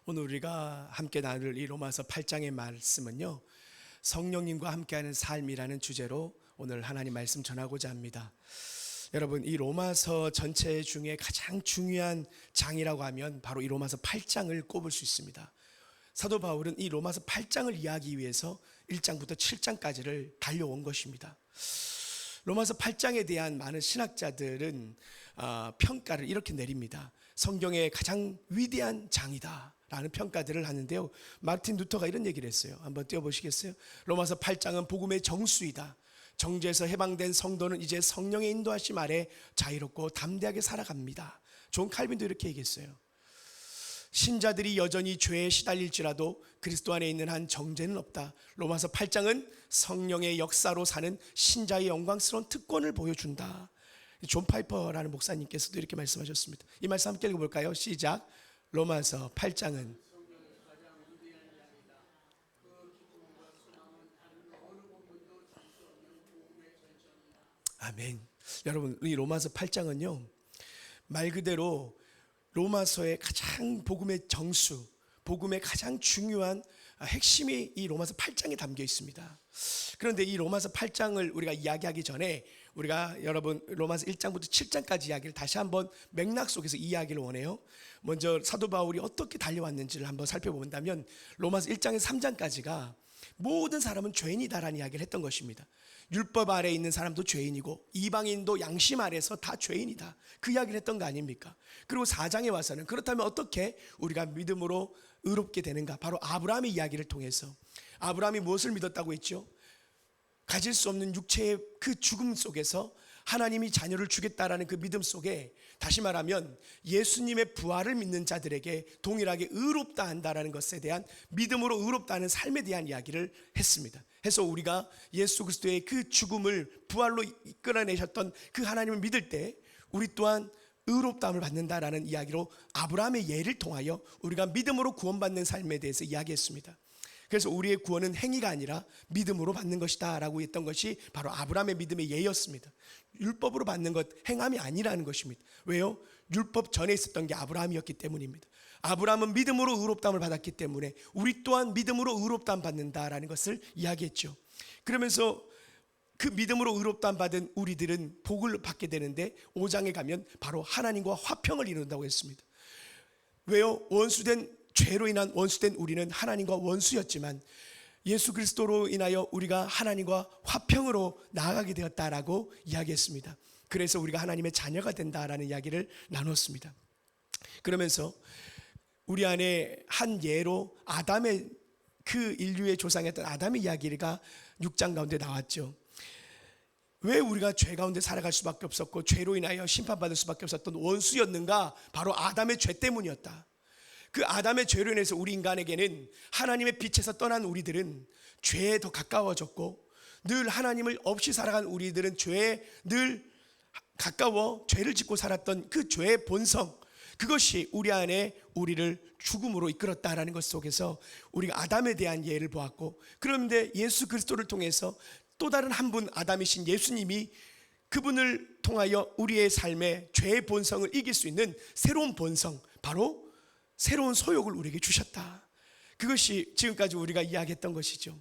오늘 우리가 함께 나눌 이 로마서 8장의 말씀은요, 성령님과 함께하는 삶이라는 주제로 오늘 하나님 말씀 전하고자 합니다. 여러분, 이 로마서 전체 중에 가장 중요한 장이라고 하면 바로 이 로마서 8장을 꼽을 수 있습니다. 사도 바울은 이 로마서 8장을 이해하기 위해서 1장부터 7장까지를 달려온 것입니다. 로마서 8장에 대한 많은 신학자들은 평가를 이렇게 내립니다. 성경의 가장 위대한 장이다 라는 평가들을 하는데요, 마틴 루터가 이런 얘기를 했어요. 한번 띄워보시겠어요? 로마서 8장은 복음의 정수이다. 정죄에서 해방된 성도는 이제 성령의 인도하심 아래 자유롭고 담대하게 살아갑니다. 존 칼빈도 이렇게 얘기했어요. 신자들이 여전히 죄에 시달릴지라도 그리스도 안에 있는 한 정죄는 없다. 로마서 8장은 성령의 역사로 사는 신자의 영광스러운 특권을 보여준다. 존 파이퍼라는 목사님께서도 이렇게 말씀하셨습니다. 이 말씀 함께 읽어볼까요? 시작. 로마서 8장은 아멘. 여러분, 이 로마서 8장은요, 말 그대로 로마서의 가장 복음의 정수, 복음의 가장 중요한 핵심이 이 로마서 8장에 담겨 있습니다. 그런데 이 로마서 8장을 우리가 이야기하기 전에 우리가 여러분 로마서 1장부터 7장까지 이야기를 다시 한번 맥락 속에서 이야기를 원해요. 먼저 사도 바울이 어떻게 달려왔는지를 한번 살펴본다면 로마서 1장에서 3장까지가 모든 사람은 죄인이다라는 이야기를 했던 것입니다. 율법 아래 있는 사람도 죄인이고 이방인도 양심 아래서 다 죄인이다, 그 이야기를 했던 거 아닙니까? 그리고 4장에 와서는 그렇다면 어떻게 우리가 믿음으로 의롭게 되는가? 바로 아브라함의 이야기를 통해서 아브라함이 무엇을 믿었다고 했죠? 가질 수 없는 육체의 그 죽음 속에서 하나님이 자녀를 주겠다라는 그 믿음 속에, 다시 말하면 예수님의 부활을 믿는 자들에게 동일하게 의롭다 한다라는 것에 대한 믿음으로 의롭다는 삶에 대한 이야기를 했습니다. 해서 우리가 예수 그리스도의 그 죽음을 부활로 이끌어내셨던 그 하나님을 믿을 때 우리 또한 의롭다함을 받는다라는 이야기로 아브라함의 예를 통하여 우리가 믿음으로 구원받는 삶에 대해서 이야기했습니다. 그래서 우리의 구원은 행위가 아니라 믿음으로 받는 것이다 라고 했던 것이 바로 아브라함의 믿음의 예였습니다. 율법으로 받는 것, 행함이 아니라는 것입니다. 왜요? 율법 전에 있었던 게 아브라함이었기 때문입니다. 아브라함은 믿음으로 의롭다함을 받았기 때문에 우리 또한 믿음으로 의롭다함 받는다라는 것을 이야기했죠. 그러면서 그 믿음으로 의롭다함 받은 우리들은 복을 받게 되는데 5장에 가면 바로 하나님과 화평을 이룬다고 했습니다. 왜요? 죄로 인한 원수된 우리는 하나님과 원수였지만 예수 그리스도로 인하여 우리가 하나님과 화평으로 나아가게 되었다라고 이야기했습니다. 그래서 우리가 하나님의 자녀가 된다라는 이야기를 나눴습니다. 그러면서 우리 안에 한 예로 아담의, 그 인류의 조상이었던 아담의 이야기가 6장 가운데 나왔죠. 왜 우리가 죄 가운데 살아갈 수밖에 없었고 죄로 인하여 심판받을 수밖에 없었던 원수였는가? 바로 아담의 죄 때문이었다. 그 아담의 죄로 인해서 우리 인간에게는 하나님의 빛에서 떠난 우리들은 죄에 더 가까워졌고, 늘 하나님을 없이 살아간 우리들은 죄에 늘 가까워 죄를 짓고 살았던 그 죄의 본성, 그것이 우리 안에 우리를 죽음으로 이끌었다라는 것 속에서 우리가 아담에 대한 예를 보았고, 그런데 예수 그리스도를 통해서 또 다른 한 분 아담이신 예수님이 그분을 통하여 우리의 삶의 죄의 본성을 이길 수 있는 새로운 본성, 바로 새로운 소욕을 우리에게 주셨다. 그것이 지금까지 우리가 이야기했던 것이죠.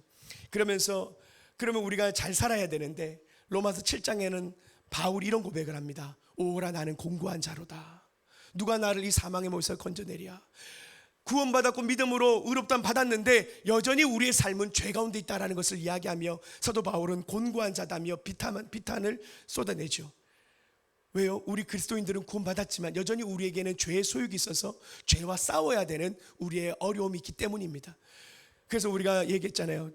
그러면 우리가 잘 살아야 되는데 로마서 7장에는 바울이 이런 고백을 합니다. 오라, 나는 공고한 자로다. 누가 나를 이 사망의 몸에서 건져내랴. 구원받았고 믿음으로 의롭다함 받았는데 여전히 우리의 삶은 죄 가운데 있다라는 것을 이야기하며 사도 바울은 곤고한 자다며 비탄을 쏟아내죠. 왜요? 우리 그리스도인들은 구원받았지만 여전히 우리에게는 죄의 소욕이 있어서 죄와 싸워야 되는 우리의 어려움이 있기 때문입니다. 그래서 우리가 얘기했잖아요.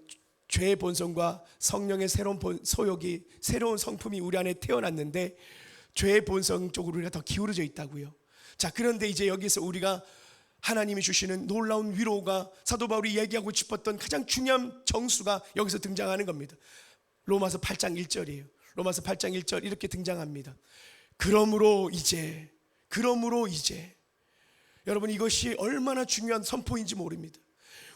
죄의 본성과 성령의 새로운 소욕이, 새로운 성품이 우리 안에 태어났는데 죄의 본성 쪽으로 우리가 더 기울어져 있다고요. 자, 그런데 이제 여기서 우리가 하나님이 주시는 놀라운 위로가, 사도 바울이 얘기하고 싶었던 가장 중요한 정수가 여기서 등장하는 겁니다. 로마서 8장 1절이에요. 로마서 8장 1절 이렇게 등장합니다. 그러므로 이제 여러분, 이것이 얼마나 중요한 선포인지 모릅니다.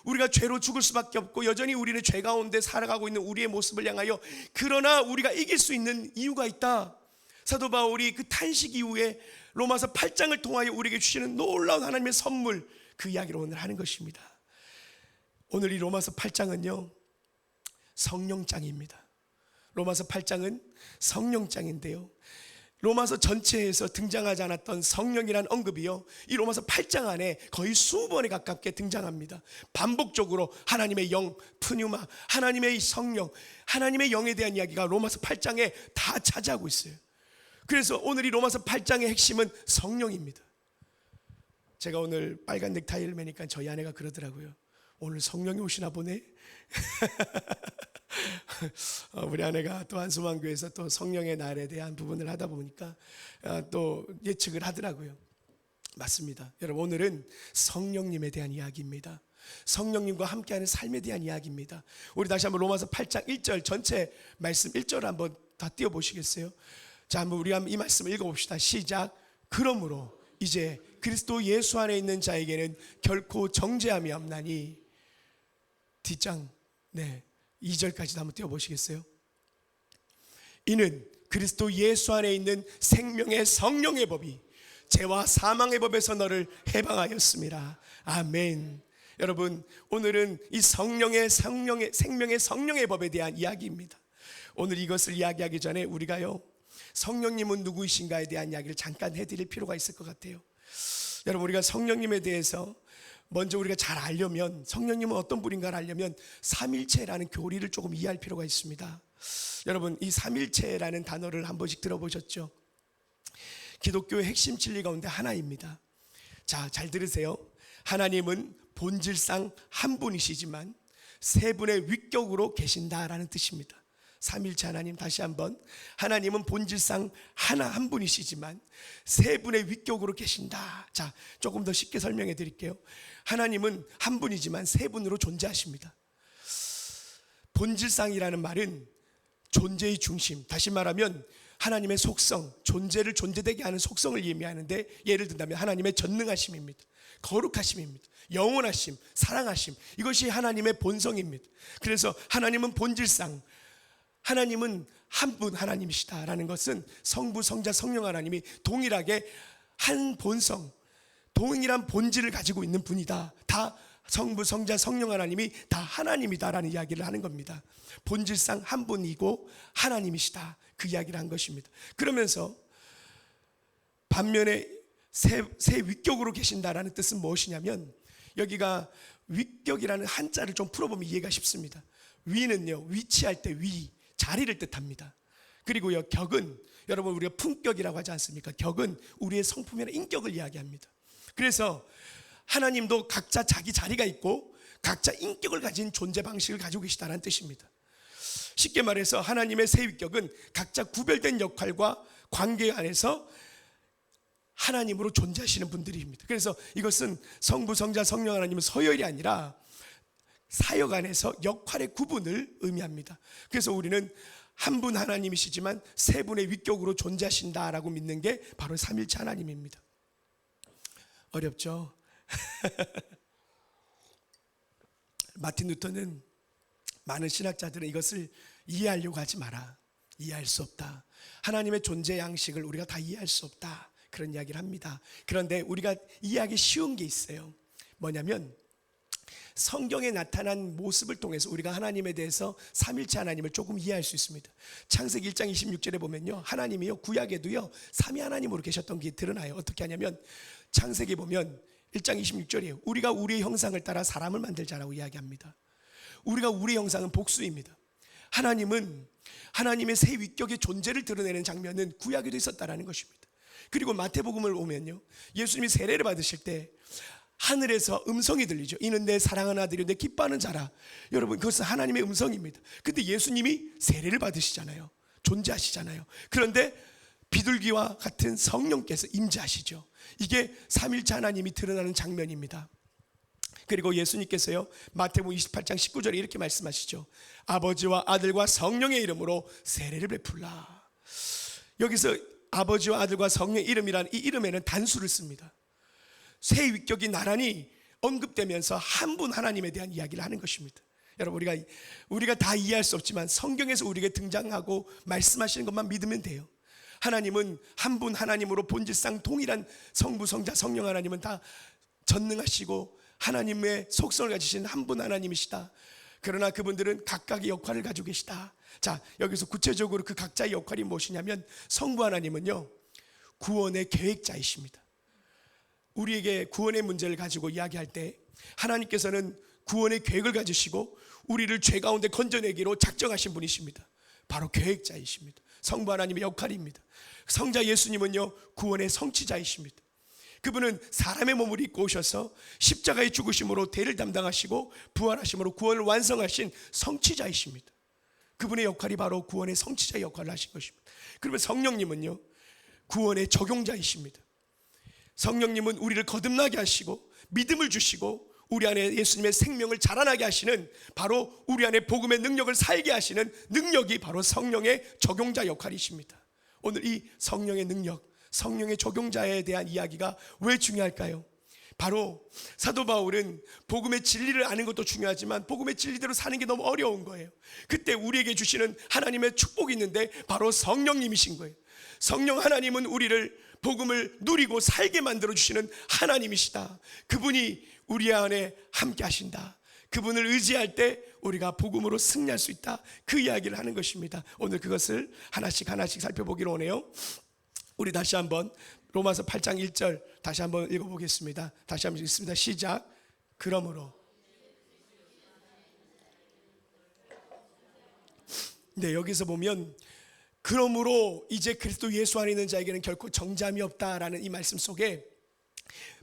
우리가 죄로 죽을 수밖에 없고 여전히 우리는 죄 가운데 살아가고 있는 우리의 모습을 향하여, 그러나 우리가 이길 수 있는 이유가 있다. 사도 바울이 그 탄식 이후에 로마서 8장을 통하여 우리에게 주시는 놀라운 하나님의 선물, 그 이야기를 오늘 하는 것입니다. 오늘 이 로마서 8장은요 성령장입니다. 로마서 8장은 성령장인데요, 로마서 전체에서 등장하지 않았던 성령이란 언급이요 이 로마서 8장 안에 거의 20번에 가깝게 등장합니다. 반복적으로 하나님의 영, 푸뉴마, 하나님의 성령, 하나님의 영에 대한 이야기가 로마서 8장에 다 차지하고 있어요. 그래서 오늘 이 로마서 8장의 핵심은 성령입니다. 제가 오늘 빨간 넥타이를 매니까 저희 아내가 그러더라고요. 오늘 성령이 오시나 보네. 우리 아내가 또 한수만교에서 또 성령의 날에 대한 부분을 하다 보니까 또 예측을 하더라고요. 맞습니다. 여러분, 오늘은 성령님에 대한 이야기입니다. 성령님과 함께하는 삶에 대한 이야기입니다. 우리 다시 한번 로마서 8장 1절 전체 말씀 1절을 한번 다 띄워보시겠어요? 자, 한번 우리 이 말씀 읽어봅시다. 시작. 그러므로 이제 그리스도 예수 안에 있는 자에게는 결코 정죄함이 없나니. 뒷장 2절까지 한번 띄워보시겠어요? 이는 그리스도 예수 안에 있는 생명의 성령의 법이 죄와 사망의 법에서 너를 해방하였습니다. 아멘. 여러분, 오늘은 이 생명의 성령의 법에 대한 이야기입니다. 오늘 이것을 이야기하기 전에 우리가요 성령님은 누구이신가에 대한 이야기를 잠깐 해드릴 필요가 있을 것 같아요. 여러분, 우리가 성령님에 대해서 먼저 우리가 잘 알려면, 성령님은 어떤 분인가를 알려면 삼일체라는 교리를 조금 이해할 필요가 있습니다. 여러분, 이 삼일체라는 단어를 한 번씩 들어보셨죠? 기독교의 핵심 진리 가운데 하나입니다. 자, 잘 들으세요. 하나님은 본질상 한 분이시지만 세 분의 위격으로 계신다라는 뜻입니다. 삼일체 하나님, 다시 한번, 하나님은 본질상 한 분이시지만 세 분의 위격으로 계신다. 자, 조금 더 쉽게 설명해 드릴게요. 하나님은 한 분이지만 세 분으로 존재하십니다. 본질상이라는 말은 존재의 중심, 다시 말하면 하나님의 속성, 존재를 존재되게 하는 속성을 의미하는데, 예를 든다면 하나님의 전능하심입니다. 거룩하심입니다. 영원하심, 사랑하심, 이것이 하나님의 본성입니다. 그래서 하나님은 본질상, 하나님은 한 분 하나님이시다라는 것은 성부, 성자, 성령 하나님이 동일하게 한 본성, 동일한 본질을 가지고 있는 분이다. 다 성부, 성자, 성령 하나님이 다 하나님이다라는 이야기를 하는 겁니다. 본질상 한 분이고 하나님이시다, 그 이야기를 한 것입니다. 그러면서 반면에 세 위격으로 계신다라는 뜻은 무엇이냐면, 여기가 위격이라는 한자를 좀 풀어보면 이해가 쉽습니다. 위는요, 위치할 때 위, 자리를 뜻합니다. 그리고요, 격은, 여러분 우리가 품격이라고 하지 않습니까? 격은 우리의 성품이나 인격을 이야기합니다. 그래서 하나님도 각자 자기 자리가 있고 각자 인격을 가진 존재 방식을 가지고 계시다는 뜻입니다. 쉽게 말해서 하나님의 세 위격은 각자 구별된 역할과 관계 안에서 하나님으로 존재하시는 분들입니다. 그래서 이것은 성부, 성자, 성령 하나님은 서열이 아니라 사역 안에서 역할의 구분을 의미합니다. 그래서 우리는 한 분 하나님이시지만 세 분의 위격으로 존재하신다라고 믿는 게 바로 삼일체 하나님입니다. 어렵죠? 마틴 루터는, 많은 신학자들은 이것을 이해하려고 하지 마라, 이해할 수 없다, 하나님의 존재 양식을 우리가 다 이해할 수 없다, 그런 이야기를 합니다. 그런데 우리가 이해하기 쉬운 게 있어요. 뭐냐면 성경에 나타난 모습을 통해서 우리가 하나님에 대해서 삼일체 하나님을 조금 이해할 수 있습니다. 창세기 1장 26절에 보면요, 하나님이요 구약에도요 삼위 하나님으로 계셨던 게 드러나요. 어떻게 하냐면 창세기 보면 1장 26절이에요. 우리가 우리의 형상을 따라 사람을 만들자라고 이야기합니다. 우리가 우리의 형상은 복수입니다. 하나님은 하나님의 세 위격의 존재를 드러내는 장면은 구약에도 있었다라는 것입니다. 그리고 마태복음을 보면요, 예수님이 세례를 받으실 때 하늘에서 음성이 들리죠. 이는 내 사랑하는 아들이요 내 기뻐하는 자라. 여러분, 그것은 하나님의 음성입니다. 근데 예수님이 세례를 받으시잖아요. 존재하시잖아요. 그런데 비둘기와 같은 성령께서 임재하시죠. 이게 삼일체 하나님이 드러나는 장면입니다. 그리고 예수님께서요 마태복음 28장 19절에 이렇게 말씀하시죠. 아버지와 아들과 성령의 이름으로 세례를 베풀라. 여기서 아버지와 아들과 성령의 이름이란 이 이름에는 단수를 씁니다. 세 위격이 나란히 언급되면서 한 분 하나님에 대한 이야기를 하는 것입니다. 여러분, 우리가 다 이해할 수 없지만 성경에서 우리에게 등장하고 말씀하시는 것만 믿으면 돼요. 하나님은 한 분 하나님으로 본질상 동일한 성부, 성자, 성령 하나님은 다 전능하시고 하나님의 속성을 가지신 한 분 하나님이시다. 그러나 그분들은 각각의 역할을 가지고 계시다. 자, 여기서 구체적으로 그 각자의 역할이 무엇이냐면 성부 하나님은요, 구원의 계획자이십니다. 우리에게 구원의 문제를 가지고 이야기할 때 하나님께서는 구원의 계획을 가지시고 우리를 죄 가운데 건져내기로 작정하신 분이십니다. 바로 계획자이십니다. 성부 하나님의 역할입니다. 성자 예수님은요, 구원의 성취자이십니다. 그분은 사람의 몸을 입고 오셔서 십자가의 죽으심으로 대를 담당하시고 부활하심으로 구원을 완성하신 성취자이십니다. 그분의 역할이 바로 구원의 성취자 역할을 하신 것입니다. 그러면 성령님은요, 구원의 적용자이십니다. 성령님은 우리를 거듭나게 하시고 믿음을 주시고 우리 안에 예수님의 생명을 자라나게 하시는, 바로 우리 안에 복음의 능력을 살게 하시는 능력이 바로 성령의 적용자 역할이십니다. 오늘 이 성령의 능력, 성령의 적용자에 대한 이야기가 왜 중요할까요? 바로 사도 바울은 복음의 진리를 아는 것도 중요하지만 복음의 진리대로 사는 게 너무 어려운 거예요. 그때 우리에게 주시는 하나님의 축복이 있는데 바로 성령님이신 거예요. 성령 하나님은 우리를 복음을 누리고 살게 만들어 주시는 하나님이시다. 그분이 우리 안에 함께 하신다. 그분을 의지할 때 우리가 복음으로 승리할 수 있다. 그 이야기를 하는 것입니다. 오늘 그것을 하나씩 살펴보기로 하네요. 우리 다시 한번 로마서 8장 1절 다시 한번 읽어보겠습니다. 다시 한번 읽습니다. 시작. 그러므로. 네, 여기서 보면 그러므로 이제 그리스도 예수 안에 있는 자에게는 결코 정죄함이 없다라는 이 말씀 속에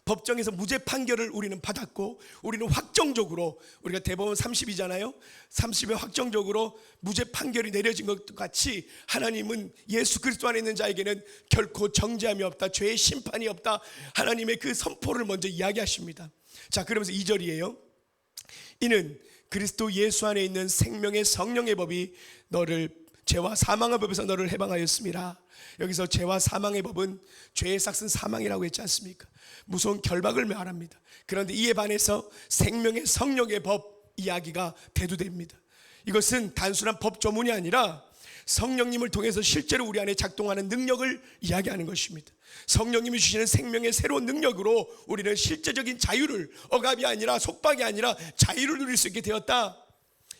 법정에서 무죄 판결을 우리는 받았고, 우리는 확정적으로, 우리가 대법원 30이잖아요 30에 확정적으로 무죄 판결이 내려진 것 같이 하나님은 예수 그리스도 안에 있는 자에게는 결코 정죄함이 없다, 죄의 심판이 없다, 하나님의 그 선포를 먼저 이야기하십니다. 자, 그러면서 2절이에요. 이는 그리스도 예수 안에 있는 생명의 성령의 법이 너를 죄와 사망의 법에서 너를 해방하였습니다. 여기서 죄와 사망의 법은 죄의 삭은 사망이라고 했지 않습니까? 무서운 결박을 말합니다. 그런데 이에 반해서 생명의 성령의 법 이야기가 대두됩니다. 이것은 단순한 법 조문이 아니라 성령님을 통해서 실제로 우리 안에 작동하는 능력을 이야기하는 것입니다. 성령님이 주시는 생명의 새로운 능력으로 우리는 실제적인 자유를, 억압이 아니라 속박이 아니라 자유를 누릴 수 있게 되었다.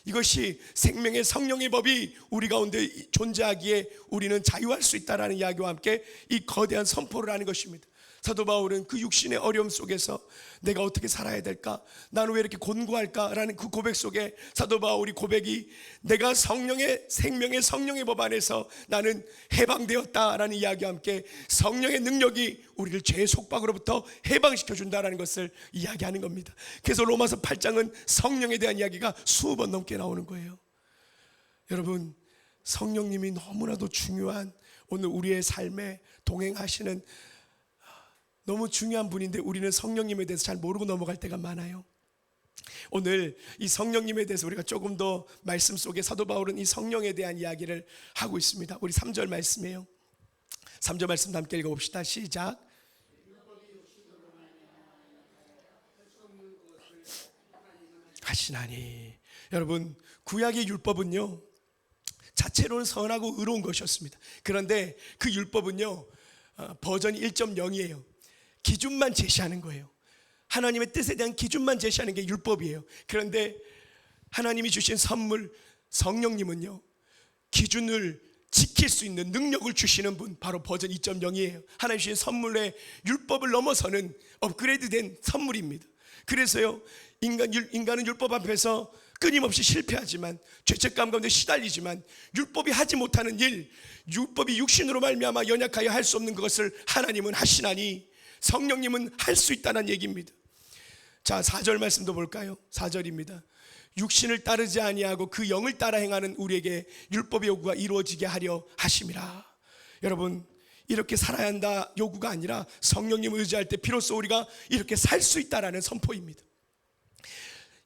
이것이 생명의 성령의 법이 우리 가운데 존재하기에 우리는 자유할 수 있다는 이야기와 함께 이 거대한 선포를 하는 것입니다. 사도 바울은 그 육신의 어려움 속에서 내가 어떻게 살아야 될까? 나는 왜 이렇게 곤고할까? 라는 그 고백 속에 사도 바울이 고백이 내가 성령의 생명의 성령의 법 안에서 나는 해방되었다라는 이야기와 함께 성령의 능력이 우리를 죄의 속박으로부터 해방시켜 준다라는 것을 이야기하는 겁니다. 그래서 로마서 8장은 성령에 대한 이야기가 20번 넘게 나오는 거예요. 여러분, 성령님이 너무나도 중요한, 오늘 우리의 삶에 동행하시는 너무 중요한 분인데 우리는 성령님에 대해서 잘 모르고 넘어갈 때가 많아요. 오늘 이 성령님에 대해서 우리가 조금 더 말씀 속에 사도 바울은 이 성령에 대한 이야기를 하고 있습니다. 우리 3절 말씀이에요. 3절 말씀 함께 읽어봅시다. 시작. 하시나니. 여러분, 구약의 율법은요 자체로는 선하고 의로운 것이었습니다. 그런데 그 율법은요 버전이 1.0이에요. 기준만 제시하는 거예요. 하나님의 뜻에 대한 기준만 제시하는 게 율법이에요. 그런데 하나님이 주신 선물 성령님은요 기준을 지킬 수 있는 능력을 주시는 분, 바로 버전 2.0이에요. 하나님 주신 선물에 율법을 넘어서는 업그레이드된 선물입니다. 그래서요 인간은 율법 앞에서 끊임없이 실패하지만, 죄책감 가운데 시달리지만, 율법이 하지 못하는 일, 율법이 육신으로 말미암아 연약하여 할 수 없는 것을 하나님은 하시나니 성령님은 할 수 있다는 얘기입니다. 자, 4절 말씀도 볼까요? 4절입니다. 육신을 따르지 아니하고 그 영을 따라 행하는 우리에게 율법의 요구가 이루어지게 하려 하심이라. 여러분, 이렇게 살아야 한다 요구가 아니라 성령님을 의지할 때 비로소 우리가 이렇게 살 수 있다라는 선포입니다.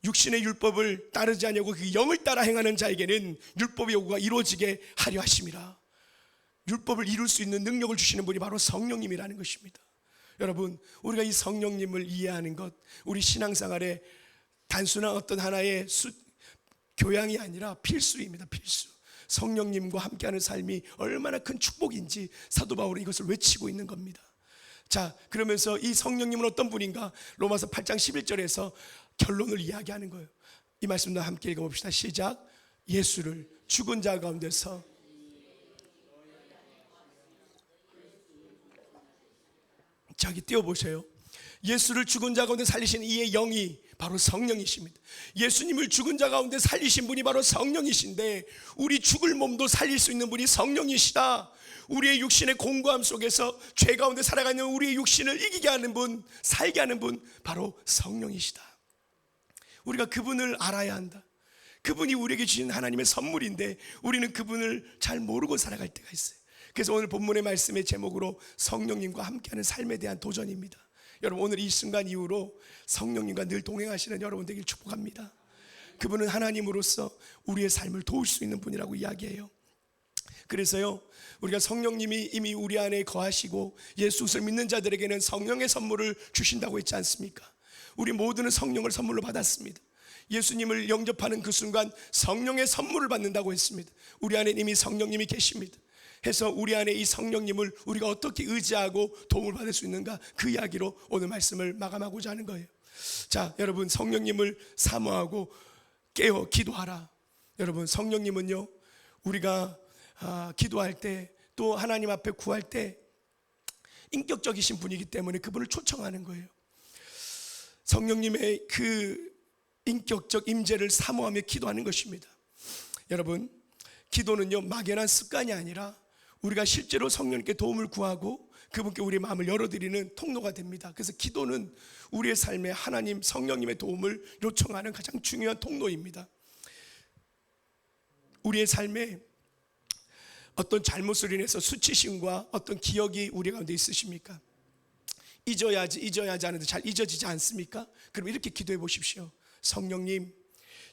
육신의 율법을 따르지 아니하고 그 영을 따라 행하는 자에게는 율법의 요구가 이루어지게 하려 하심이라. 율법을 이룰 수 있는 능력을 주시는 분이 바로 성령님이라는 것입니다. 여러분, 우리가 이 성령님을 이해하는 것, 우리 신앙생활에 단순한 어떤 하나의 교양이 아니라 필수입니다. 필수. 성령님과 함께하는 삶이 얼마나 큰 축복인지 사도 바울은 이것을 외치고 있는 겁니다. 자, 그러면서 이 성령님은 어떤 분인가? 로마서 8장 11절에서 결론을 이야기하는 거예요. 이 말씀도 함께 읽어봅시다. 시작. 예수를 죽은 자 가운데서 자기 띄워보세요. 예수를 죽은 자 가운데 살리신 이의 영이 바로 성령이십니다. 예수님을 죽은 자 가운데 살리신 분이 바로 성령이신데, 우리 죽을 몸도 살릴 수 있는 분이 성령이시다. 우리의 육신의 공고함 속에서 죄 가운데 살아가는 우리의 육신을 이기게 하는 분, 살게 하는 분, 바로 성령이시다. 우리가 그분을 알아야 한다. 그분이 우리에게 주신 하나님의 선물인데 우리는 그분을 잘 모르고 살아갈 때가 있어요. 그래서 오늘 본문의 말씀의 제목으로 성령님과 함께하는 삶에 대한 도전입니다. 여러분, 오늘 이 순간 이후로 성령님과 늘 동행하시는 여러분 되길 축복합니다. 그분은 하나님으로서 우리의 삶을 도울 수 있는 분이라고 이야기해요. 그래서요, 우리가 성령님이 이미 우리 안에 거하시고 예수를 믿는 자들에게는 성령의 선물을 주신다고 했지 않습니까? 우리 모두는 성령을 선물로 받았습니다. 예수님을 영접하는 그 순간 성령의 선물을 받는다고 했습니다. 우리 안에 이미 성령님이 계십니다. 해서 우리 안에 이 성령님을 우리가 어떻게 의지하고 도움을 받을 수 있는가, 그 이야기로 오늘 말씀을 마감하고자 하는 거예요. 자, 여러분, 성령님을 사모하고 깨어 기도하라. 여러분, 성령님은요, 우리가 기도할 때, 또 하나님 앞에 구할 때 인격적이신 분이기 때문에 그분을 초청하는 거예요. 성령님의 그 인격적 임재를 사모하며 기도하는 것입니다. 여러분, 기도는요, 막연한 습관이 아니라 우리가 실제로 성령님께 도움을 구하고 그분께 우리의 마음을 열어드리는 통로가 됩니다. 그래서 기도는 우리의 삶에 하나님 성령님의 도움을 요청하는 가장 중요한 통로입니다. 우리의 삶에 어떤 잘못을 인해서 수치심과 어떤 기억이 우리 가운데 있으십니까? 잊어야지 하는데 잘 잊어지지 않습니까? 그럼 이렇게 기도해 보십시오. 성령님,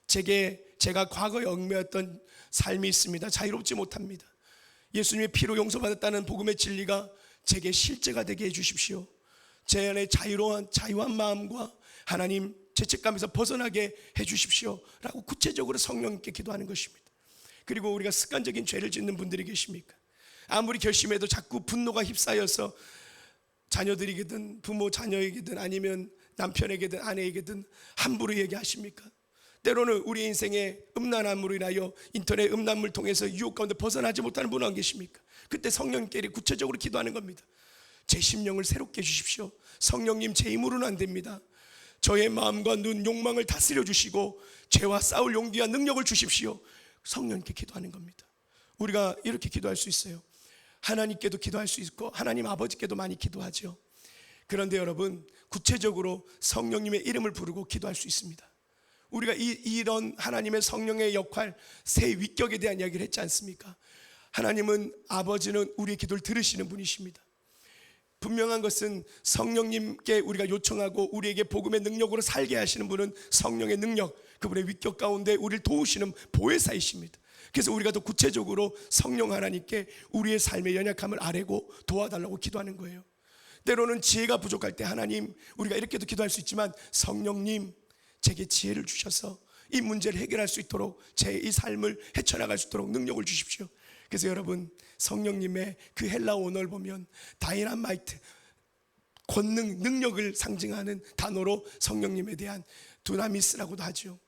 제가 과거에 얽매였던 삶이 있습니다. 자유롭지 못합니다. 예수님의 피로 용서받았다는 복음의 진리가 제게 실제가 되게 해주십시오. 제 안에 자유한 마음과 하나님 죄책감에서 벗어나게 해주십시오 라고 구체적으로 성령님께 기도하는 것입니다. 그리고 우리가 습관적인 죄를 짓는 분들이 계십니까? 아무리 결심해도 자꾸 분노가 휩싸여서 자녀들에게든 부모 자녀에게든 아니면 남편에게든 아내에게든 함부로 얘기하십니까? 때로는 우리 인생의 음란함으로 인하여 인터넷 음란물 통해서 유혹 가운데 벗어나지 못하는 분은 안 계십니까? 그때 성령님께 구체적으로 기도하는 겁니다. 제 심령을 새롭게 해주십시오. 성령님, 제 힘으로는 안 됩니다. 저의 마음과 눈, 욕망을 다스려 주시고 죄와 싸울 용기와 능력을 주십시오. 성령님께 기도하는 겁니다. 우리가 이렇게 기도할 수 있어요. 하나님께도 기도할 수 있고 하나님 아버지께도 많이 기도하죠. 그런데 여러분, 구체적으로 성령님의 이름을 부르고 기도할 수 있습니다. 우리가 이런 하나님의 성령의 역할, 새 위격에 대한 이야기를 했지 않습니까? 하나님은, 아버지는 우리의 기도를 들으시는 분이십니다. 분명한 것은 성령님께 우리가 요청하고 우리에게 복음의 능력으로 살게 하시는 분은 성령의 능력, 그분의 위격 가운데 우리를 도우시는 보혜사이십니다. 그래서 우리가 더 구체적으로 성령 하나님께 우리의 삶의 연약함을 아뢰고 도와달라고 기도하는 거예요. 때로는 지혜가 부족할 때 하나님, 우리가 이렇게도 기도할 수 있지만 성령님, 제게 지혜를 주셔서 이 문제를 해결할 수 있도록 제 이 삶을 헤쳐나갈 수 있도록 능력을 주십시오. 그래서 여러분, 성령님의 그 헬라어 원어를 보면 다이나마이트, 권능, 능력을 상징하는 단어로 성령님에 대한 두나미스라고도 하죠.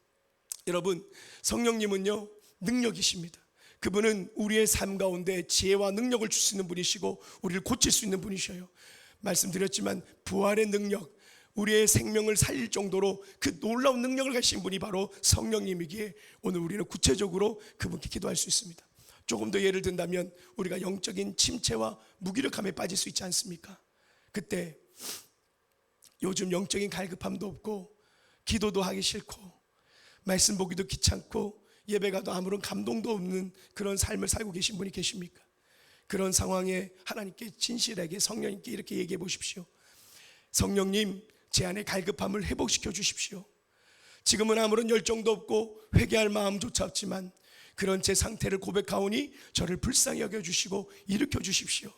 여러분, 성령님은요, 능력이십니다. 그분은 우리의 삶 가운데 지혜와 능력을 줄 수 있는 분이시고 우리를 고칠 수 있는 분이셔요. 말씀드렸지만 부활의 능력, 우리의 생명을 살릴 정도로 그 놀라운 능력을 가진 분이 바로 성령님이기에 오늘 우리는 구체적으로 그분께 기도할 수 있습니다. 조금 더 예를 든다면 우리가 영적인 침체와 무기력함에 빠질 수 있지 않습니까? 그때 요즘 영적인 갈급함도 없고 기도도 하기 싫고 말씀 보기도 귀찮고 예배 가도 아무런 감동도 없는 그런 삶을 살고 계신 분이 계십니까? 그런 상황에 하나님께 진실하게 성령님께 이렇게 얘기해 보십시오. 성령님, 제 안에 갈급함을 회복시켜 주십시오. 지금은 아무런 열정도 없고 회개할 마음조차 없지만 그런 제 상태를 고백하오니 저를 불쌍히 여겨주시고 일으켜 주십시오.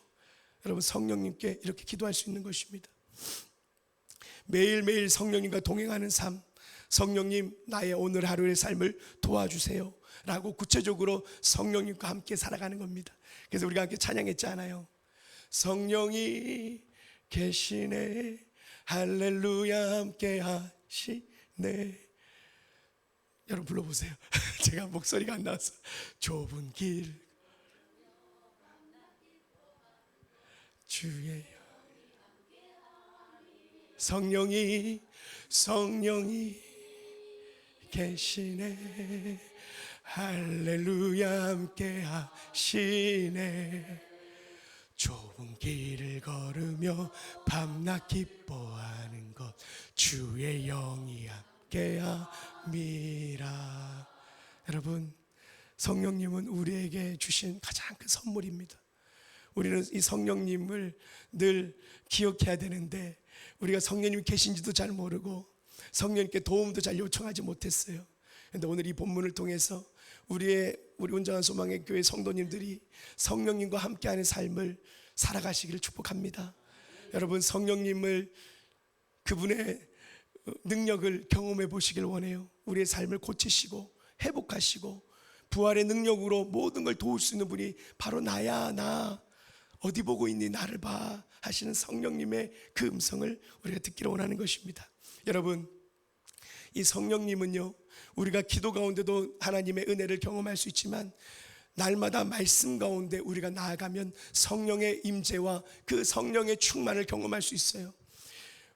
여러분, 성령님께 이렇게 기도할 수 있는 것입니다. 매일매일 성령님과 동행하는 삶, 성령님, 나의 오늘 하루의 삶을 도와주세요 라고 구체적으로 성령님과 함께 살아가는 겁니다. 그래서 우리가 함께 찬양했잖아요. 성령이 계시네. 할렐루야 함께 하시네. 여러분 불러보세요. 제가 목소리가 안 나와서. 좁은 길 주의 성령이 계시네. 할렐루야 함께 하시네. 좁은 길을 걸으며 밤낮 기뻐하는 것 주의 영이 함께함이라. 여러분, 성령님은 우리에게 주신 가장 큰 선물입니다. 우리는 이 성령님을 늘 기억해야 되는데 우리가 성령님이 계신지도 잘 모르고 성령님께 도움도 잘 요청하지 못했어요. 그런데 오늘 이 본문을 통해서 우리 온전한 소망의 교회 성도님들이 성령님과 함께하는 삶을 살아가시기를 축복합니다. 여러분, 성령님을, 그분의 능력을 경험해 보시길 원해요. 우리의 삶을 고치시고 회복하시고 부활의 능력으로 모든 걸 도울 수 있는 분이 바로 나야. 나 어디 보고 있니? 나를 봐 하시는 성령님의 그 음성을 우리가 듣기를 원하는 것입니다. 여러분, 이 성령님은요, 우리가 기도 가운데도 하나님의 은혜를 경험할 수 있지만 날마다 말씀 가운데 우리가 나아가면 성령의 임재와 그 성령의 충만을 경험할 수 있어요.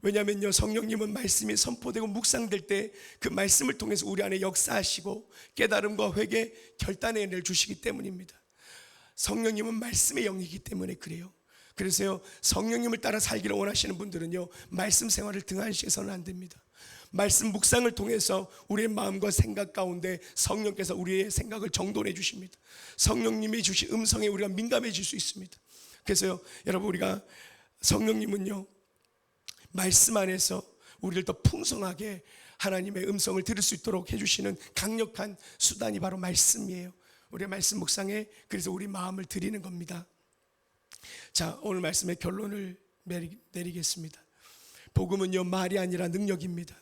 왜냐하면요, 성령님은 말씀이 선포되고 묵상될 때 그 말씀을 통해서 우리 안에 역사하시고 깨달음과 회개, 결단의 은혜를 주시기 때문입니다. 성령님은 말씀의 영이기 때문에 그래요. 그래서요, 성령님을 따라 살기를 원하시는 분들은요, 말씀 생활을 등한시해서는 안 됩니다. 말씀 묵상을 통해서 우리의 마음과 생각 가운데 성령께서 우리의 생각을 정돈해 주십니다. 성령님이 주신 음성에 우리가 민감해질 수 있습니다. 그래서요, 여러분, 우리가 성령님은요, 말씀 안에서 우리를 더 풍성하게 하나님의 음성을 들을 수 있도록 해주시는 강력한 수단이 바로 말씀이에요. 우리의 말씀 묵상에 그래서 우리 마음을 드리는 겁니다. 자, 오늘 말씀의 결론을 내리겠습니다. 복음은요, 말이 아니라 능력입니다.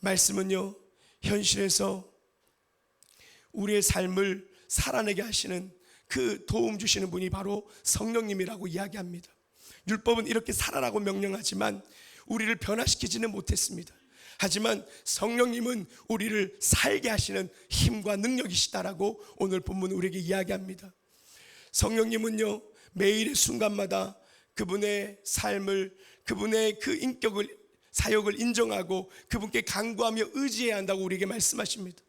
말씀은요, 현실에서 우리의 삶을 살아내게 하시는 그 도움 주시는 분이 바로 성령님이라고 이야기합니다. 율법은 이렇게 살아라고 명령하지만 우리를 변화시키지는 못했습니다. 하지만 성령님은 우리를 살게 하시는 힘과 능력이시다라고 오늘 본문은 우리에게 이야기합니다. 성령님은요, 매일의 순간마다 그분의 삶을, 그분의 그 인격을, 사역을 인정하고 그분께 간구하며 의지해야 한다고 우리에게 말씀하십니다.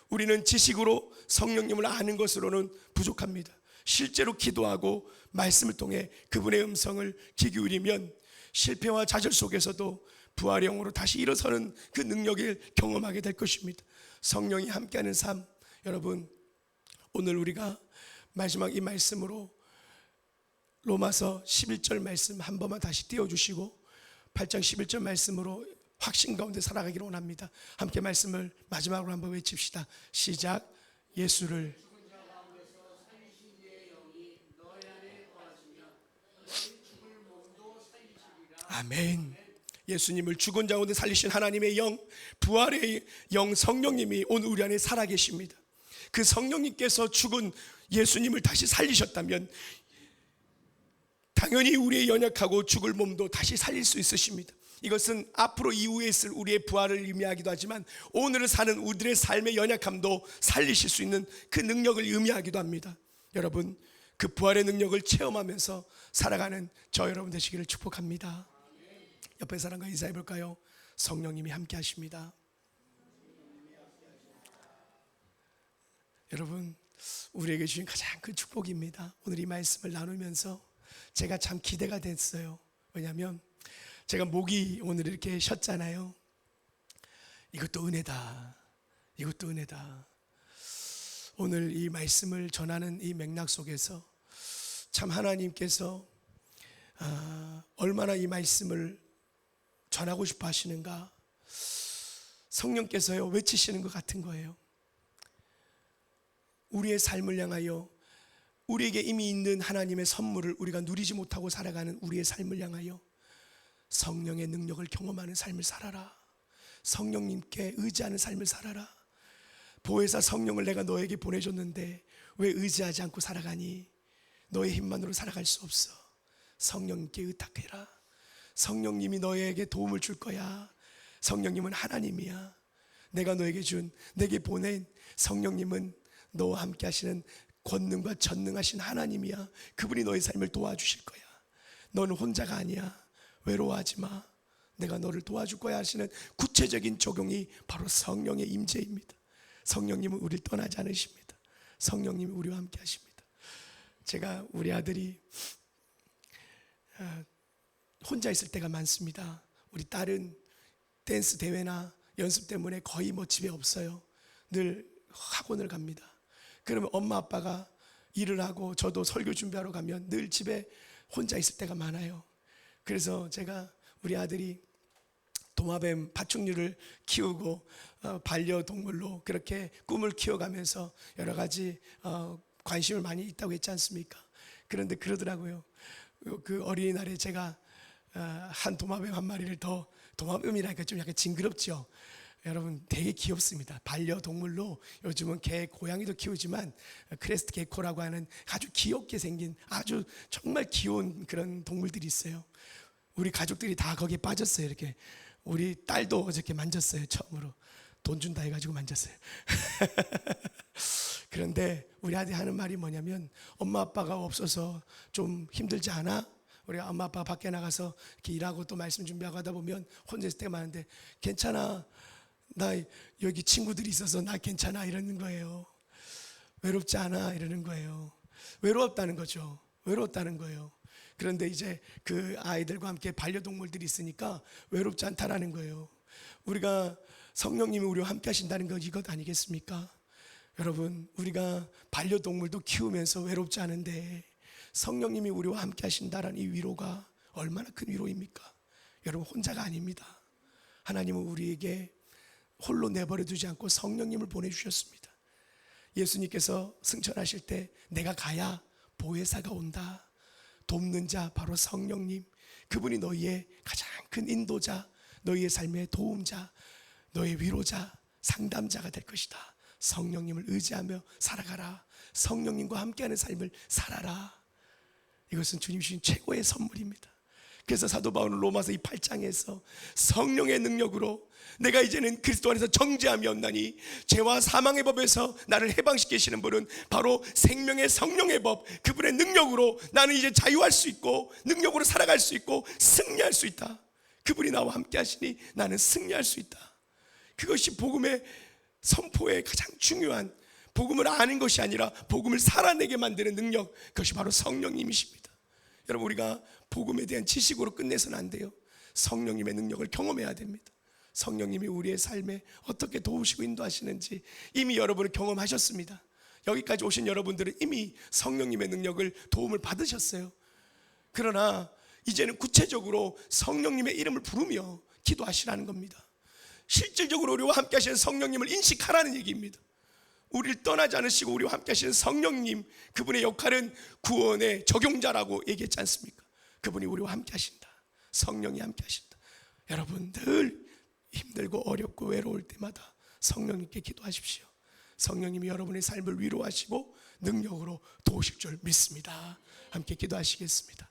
우리는 지식으로 성령님을 아는 것으로는 부족합니다. 실제로 기도하고 말씀을 통해 그분의 음성을 귀 기울이면 실패와 좌절 속에서도 부활의 영으로 다시 일어서는 그 능력을 경험하게 될 것입니다. 성령이 함께하는 삶, 여러분, 오늘 우리가 마지막 이 말씀으로 로마서 11절 말씀 한 번만 다시 띄워주시고 8장 11절 말씀으로 확신 가운데 살아가기를 원합니다. 함께 말씀을 마지막으로 한번 외칩시다. 시작. 예수를 아멘. 예수님을 죽은 자 가운데 살리신 하나님의 영, 부활의 영 성령님이 오늘 우리 안에 살아계십니다. 그 성령님께서 죽은 예수님을 다시 살리셨다면 당연히 우리의 연약하고 죽을 몸도 다시 살릴 수 있으십니다. 이것은 앞으로 이후에 있을 우리의 부활을 의미하기도 하지만 오늘을 사는 우리들의 삶의 연약함도 살리실 수 있는 그 능력을 의미하기도 합니다. 여러분, 그 부활의 능력을 체험하면서 살아가는 저 여러분 되시기를 축복합니다. 옆에 사람과 인사해 볼까요? 성령님이 함께 하십니다. 여러분, 우리에게 주신 가장 큰 축복입니다. 오늘 이 말씀을 나누면서 제가 참 기대가 됐어요. 왜냐하면 제가 목이 오늘 이렇게 쉬었잖아요. 이것도 은혜다. 이것도 은혜다. 오늘 이 말씀을 전하는 이 맥락 속에서 참 하나님께서 얼마나 이 말씀을 전하고 싶어 하시는가, 성령께서요 외치시는 것 같은 거예요. 우리의 삶을 향하여, 우리에게 이미 있는 하나님의 선물을 우리가 누리지 못하고 살아가는 우리의 삶을 향하여 성령의 능력을 경험하는 삶을 살아라. 성령님께 의지하는 삶을 살아라. 보혜사 성령을 내가 너에게 보내줬는데 왜 의지하지 않고 살아가니? 너의 힘만으로 살아갈 수 없어. 성령님께 의탁해라. 성령님이 너에게 도움을 줄 거야. 성령님은 하나님이야. 내게 보낸 성령님은 너와 함께 하시는 권능과 전능하신 하나님이야. 그분이 너의 삶을 도와주실 거야. 너는 혼자가 아니야. 외로워하지 마. 내가 너를 도와줄 거야 하시는 구체적인 적용이 바로 성령의 임재입니다. 성령님은 우리를 떠나지 않으십니다. 성령님이 우리와 함께 하십니다. 제가 우리 아들이 혼자 있을 때가 많습니다. 우리 딸은 댄스 대회나 연습 때문에 거의 집에 없어요. 늘 학원을 갑니다. 그러면 엄마 아빠가 일을 하고 저도 설교 준비하러 가면 늘 집에 혼자 있을 때가 많아요. 그래서 제가 우리 아들이 도마뱀 파충류를 키우고 반려동물로 그렇게 꿈을 키워가면서 여러 가지 관심을 많이 있다고 했지 않습니까? 그런데 그러더라고요. 그 어린이날에 제가 한 도마뱀 한 마리를 더, 도마뱀이라니까 좀 약간 징그럽죠. 여러분 되게 귀엽습니다. 반려동물로 요즘은 개, 고양이도 키우지만 크레스트 게코라고 하는 아주 귀엽게 생긴 아주 정말 귀여운 그런 동물들이 있어요. 우리 가족들이 다 거기에 빠졌어요. 이렇게 우리 딸도 어저께 만졌어요. 처음으로 돈 준다 해가지고 만졌어요. 그런데 우리 아들이 하는 말이 뭐냐면, 엄마 아빠가 없어서 좀 힘들지 않아? 우리 엄마 아빠 밖에 나가서 이렇게 일하고 또 말씀 준비하고 하다 보면 혼자 있을 때가 많은데, 괜찮아, 나 여기 친구들이 있어서 나 괜찮아 이러는 거예요. 외롭지 않아 이러는 거예요. 외로웠다는 거죠. 외로웠다는 거예요. 그런데 이제 그 아이들과 함께 반려동물들이 있으니까 외롭지 않다라는 거예요. 우리가 성령님이 우리와 함께 하신다는 건 이것 아니겠습니까? 여러분, 우리가 반려동물도 키우면서 외롭지 않은데 성령님이 우리와 함께 하신다라는 이 위로가 얼마나 큰 위로입니까? 여러분, 혼자가 아닙니다. 하나님은 우리에게 홀로 내버려 두지 않고 성령님을 보내주셨습니다. 예수님께서 승천하실 때 내가 가야 보혜사가 온다. 돕는 자 바로 성령님, 그분이 너희의 가장 큰 인도자, 너희의 삶의 도움자, 너의 위로자, 상담자가 될 것이다. 성령님을 의지하며 살아가라. 성령님과 함께하는 삶을 살아라. 이것은 주님 주신 최고의 선물입니다. 그래서 사도 바울은 로마서 이 8장에서 성령의 능력으로 내가 이제는 그리스도 안에서 정죄함이 없나니 죄와 사망의 법에서 나를 해방시키시는 분은 바로 생명의 성령의 법, 그분의 능력으로 나는 이제 자유할 수 있고 능력으로 살아갈 수 있고 승리할 수 있다. 그분이 나와 함께 하시니 나는 승리할 수 있다. 그것이 복음의 선포의 가장 중요한, 복음을 아는 것이 아니라 복음을 살아내게 만드는 능력, 그것이 바로 성령님이십니다. 여러분, 우리가 복음에 대한 지식으로 끝내서는 안 돼요. 성령님의 능력을 경험해야 됩니다. 성령님이 우리의 삶에 어떻게 도우시고 인도하시는지 이미 여러분은 경험하셨습니다. 여기까지 오신 여러분들은 이미 성령님의 능력을, 도움을 받으셨어요. 그러나 이제는 구체적으로 성령님의 이름을 부르며 기도하시라는 겁니다. 실질적으로 우리와 함께 하시는 성령님을 인식하라는 얘기입니다. 우리를 떠나지 않으시고 우리와 함께 하시는 성령님, 그분의 역할은 구원의 적용자라고 얘기했지 않습니까? 그분이 우리와 함께 하신다. 성령이 함께 하신다. 여러분, 늘 힘들고 어렵고 외로울 때마다 성령님께 기도하십시오. 성령님이 여러분의 삶을 위로하시고 능력으로 도우실 줄 믿습니다. 함께 기도하시겠습니다.